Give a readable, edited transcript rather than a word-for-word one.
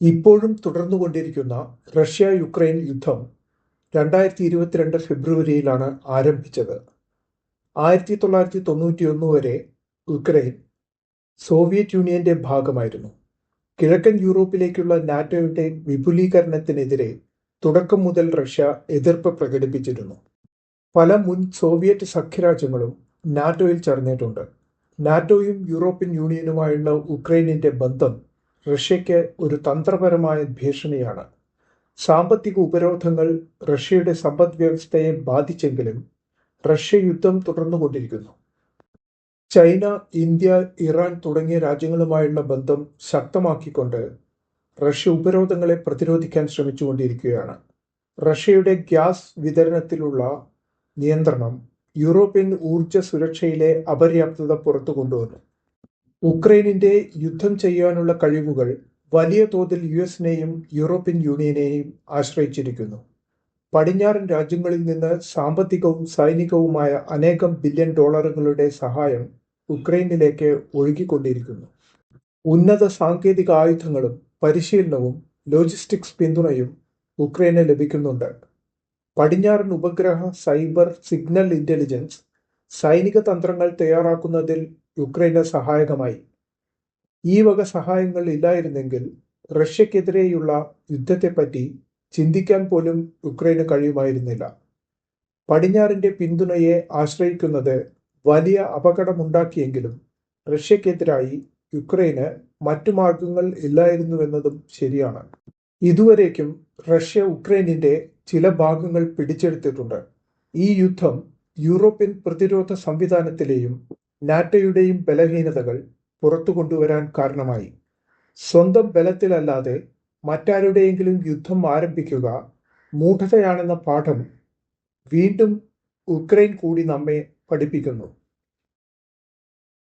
ഇപ്പോഴും തുടർന്നുകൊണ്ടിരിക്കുന്ന റഷ്യ-യുക്രൈൻ യുദ്ധം 2022 ഫെബ്രുവരിയിലാണ് ആരംഭിച്ചത്. 1991 വരെ യുക്രൈൻ സോവിയറ്റ് യൂണിയന്റെ ഭാഗമായിരുന്നു. കിഴക്കൻ യൂറോപ്പിലേക്കുള്ള നാറ്റോയുടെ വിപുലീകരണത്തിനെതിരെ തുടക്കം മുതൽ റഷ്യ എതിർപ്പ് പ്രകടിപ്പിച്ചിരുന്നു. പല മുൻ സോവിയറ്റ് സഖ്യരാജ്യങ്ങളും നാറ്റോയിൽ ചേർന്നിട്ടുണ്ട്. നാറ്റോയും യൂറോപ്യൻ യൂണിയനുമായുള്ള യുക്രൈനിന്റെ ബന്ധം റഷ്യയ്ക്ക് ഒരു തന്ത്രപരമായ ഭീഷണിയാണ്. സാമ്പത്തിക ഉപരോധങ്ങൾ റഷ്യയുടെ സമ്പദ്വ്യവസ്ഥയെ ബാധിച്ചെങ്കിലും റഷ്യ യുദ്ധം തുടർന്നുകൊണ്ടിരിക്കുന്നു. ചൈന, ഇന്ത്യ, ഇറാൻ തുടങ്ങിയ രാജ്യങ്ങളുമായുള്ള ബന്ധം ശക്തമാക്കിക്കൊണ്ട് റഷ്യ ഉപരോധങ്ങളെ പ്രതിരോധിക്കാൻ ശ്രമിച്ചുകൊണ്ടിരിക്കുകയാണ്. റഷ്യയുടെ ഗ്യാസ് വിതരണത്തിലുള്ള നിയന്ത്രണം യൂറോപ്യൻ ഊർജ സുരക്ഷയിലെ അപര്യാപ്തത പുറത്തു കൊണ്ടുവന്നു. ഉക്രൈനിന്റെ യുദ്ധം ചെയ്യാനുള്ള കഴിവുകൾ വലിയ തോതിൽ യുഎസിനെയും യൂറോപ്യൻ യൂണിയനെയും ആശ്രയിച്ചിരിക്കുന്നു. പടിഞ്ഞാറൻ രാജ്യങ്ങളിൽ നിന്ന് സാമ്പത്തികവും സൈനികവുമായ അനേകം ബില്യൺ ഡോളറുകളുടെ സഹായം ഉക്രൈനിലേക്ക് ഒഴുകിക്കൊണ്ടിരിക്കുന്നു. ഉന്നത സാങ്കേതിക ആയുധങ്ങളും പരിശീലനവും ലോജിസ്റ്റിക്സ് പിന്തുണയും ഉക്രൈന് ലഭിക്കുന്നുണ്ട്. പടിഞ്ഞാറൻ ഉപഗ്രഹ, സൈബർ, സിഗ്നൽ ഇന്റലിജൻസ്, സൈനിക തന്ത്രങ്ങൾ തയ്യാറാക്കുന്നതിൽ യുക്രൈന് സഹായകമായി. ഈ വക സഹായങ്ങൾ ഇല്ലായിരുന്നെങ്കിൽ റഷ്യക്കെതിരെയുള്ള യുദ്ധത്തെപ്പറ്റി ചിന്തിക്കാൻ പോലും യുക്രൈന് കഴിയുമായിരുന്നില്ല. പടിഞ്ഞാറിന്റെ പിന്തുണയെ ആശ്രയിക്കുന്നത് വലിയ അപകടമുണ്ടാക്കിയെങ്കിലും റഷ്യക്കെതിരായി യുക്രൈന് മറ്റു മാർഗങ്ങൾ ഇല്ലായിരുന്നുവെന്നതും ശരിയാണ്. ഇതുവരേക്കും റഷ്യ ഉക്രൈനിന്റെ ചില ഭാഗങ്ങൾ പിടിച്ചെടുത്തിട്ടുണ്ട്. ഈ യുദ്ധം യൂറോപ്യൻ പ്രതിരോധ സംവിധാനത്തിലെയും നാറ്റോയുടെയും ബലഹീനതകൾ പുറത്തു കൊണ്ടുവരാൻ കാരണമായി. സ്വന്തം ബലത്തിലല്ലാതെ മറ്റാരുടെയെങ്കിലും യുദ്ധം ആരംഭിക്കുക മൂഢതയാണെന്ന പാഠം വീണ്ടും ഉക്രൈൻ കൂടി നമ്മെ പഠിപ്പിക്കുന്നു.